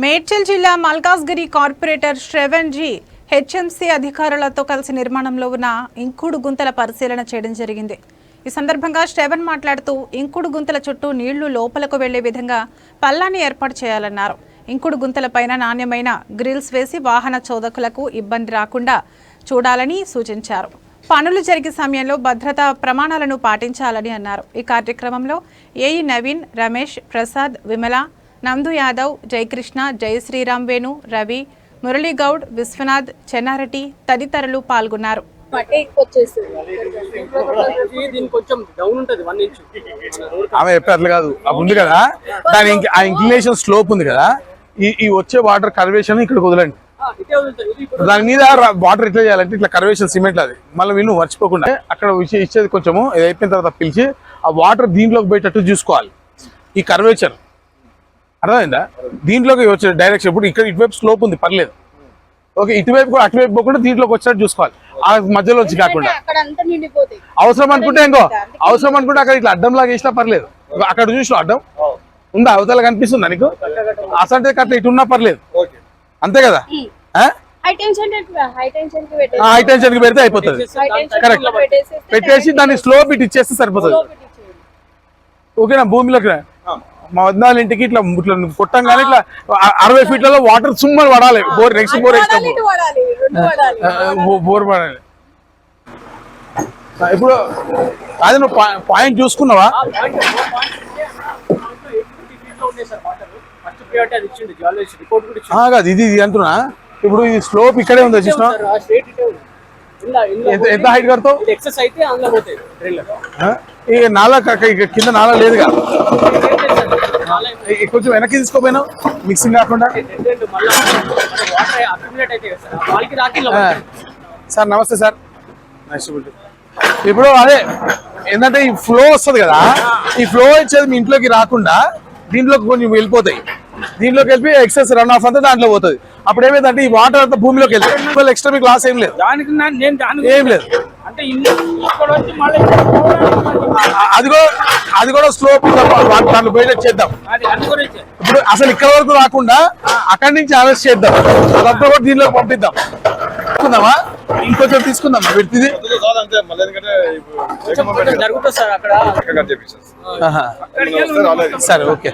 మేడ్చల్ జిల్లా Malkajgiri corporator Shravan ji HMC అధికారులతో కలిసి నిర్మాణంలో ఉన్న ఇంకుడు గుంతల పరిశీలన చేయడం జరిగింది. ఈ సందర్భంగా శ్రవణ్ మాట్లాడుతూ ఇంకుడు గుంతల చుట్టూ నీళ్లు లోపలకు వెళ్లే విధంగా పల్లాన్ని ఏర్పాటు చేయాలన్నారు. ఇంకుడు గుంతలపైన నాణ్యమైన గ్రిల్స్ వేసి వాహన చోదకులకు ఇబ్బంది రాకుండా చూడాలని సూచించారు. పనులు జరిగే సమయంలో భద్రతా ప్రమాణాలను పాటించాలని అన్నారు. ఈ కార్యక్రమంలో ఏఈ నవీన్, రమేష్, ప్రసాద్, విమల, నందు యాదవ్, జయకృష్ణ, జయశ్రీరామ్, వేణు, రవి, మురళీగౌడ్, విశ్వనాథ్, చెన్నారెడ్డి తదితరులు పాల్గొన్నారు. ఆమె చెప్పారు కాదు, ఉంది కదా దాని ఆ ఇంక్లినేషన్ స్లోప్ ఉంది కదా, ఈ వచ్చే వాటర్ కర్వేషన్ ఇక్కడికి వదలండి. దాని మీద వాటర్ ఎట్లా చేయాలంటే ఇట్లా కర్వేషన్ సిమెంట్ అది మళ్ళీ విను మర్చిపోకుండా అక్కడ ఇచ్చేది కొంచెము ఇది అయిపోయిన తర్వాత పిలిచి ఆ వాటర్ దీంట్లోకి పోయేటట్టు చూసుకోవాలి. ఈ కర్వేచర్ అర్థమైందా, దీంట్లోకి వచ్చే డైరెక్షన్. ఇప్పుడు ఇక్కడ ఇటువైపు స్లోప్ ఉంది పర్లేదు, ఓకే, ఇటువైపు కూడా అటువైపు పోకుండా దీంట్లోకి వచ్చేటట్టు చూసుకోవాలి. ఆ మధ్యలో వచ్చి కాకుండా అవసరం అనుకుంటే అవసరం అనుకుంటే అక్కడ ఇట్లా అడ్డం లాగా వేసినా పర్లేదు. అక్కడ చూసిన అడ్డం ఉందా, అవతల కనిపిస్తుందా నీకు? అసంటే అట్లా ఇటు ఉన్నా పర్లేదు, అంతే కదా. హై టెన్షన్ కి పెడితే అయిపోతుంది. కరెక్ట్, పెట్టేసి దాన్ని స్లోప్ ఇటు ఇచ్చేస్తే సరిపోతుంది. ఓకేనా. భూమిలోకి మా వదినాల ఇంటికి ఇట్లా ఇట్లా కొట్టంగానే ఇట్లా 60 ఫీట్లలో వాటర్ సుమ్మని పడాలి. బోర్ నెక్స్ట్ బోర్ బోర్ పడాలి. ఇప్పుడు అదే నువ్వు పాయింట్ చూసుకున్నావా? కాదు ఇది అంటున్నా. ఇప్పుడు ఇది స్లోప్ ఇక్కడే ఉంది చూసినా, ఎంత హైట్ కడతావు? ఇక నాలా కింద నాలా లేదుగా, కొంచెం వెనక్కి తీసుకోపోయినావు మిక్సింగ్ కాకుండా. సార్ నమస్తే సార్. ఇప్పుడు అదే ఏంటంటే ఈ ఫ్లో వస్తుంది కదా, ఈ ఫ్లో ఇచ్చేది మీ ఇంట్లోకి రాకుండా దీంట్లోకి కొంచెం వెళ్ళిపోతాయి. దీంట్లోకి వెళ్ళి ఎక్సెస్ రన్ ఆఫ్ అంతా దాంట్లో పోతుంది. అప్పుడు ఏమైందంటే ఈ వాటర్ అంతా భూమిలోకి వెళ్తాయి. ఎక్స్ట్రా మీకు లాస్ ఏం లేదు, ఏం లేదు. అది కూడా స్లోప్ దాంట్లో పోయేటట్టు చేద్దాం. ఇప్పుడు అసలు ఇక్కడ వరకు రాకుండా అక్కడి నుంచి అరెస్ట్ చేద్దాం. అదంతా కూడా దీనిలోకి పంపిద్దాం. తీసుకుందామా, ఇంకొంచెం తీసుకుందామా పెడుతుంది. సరే ఓకే.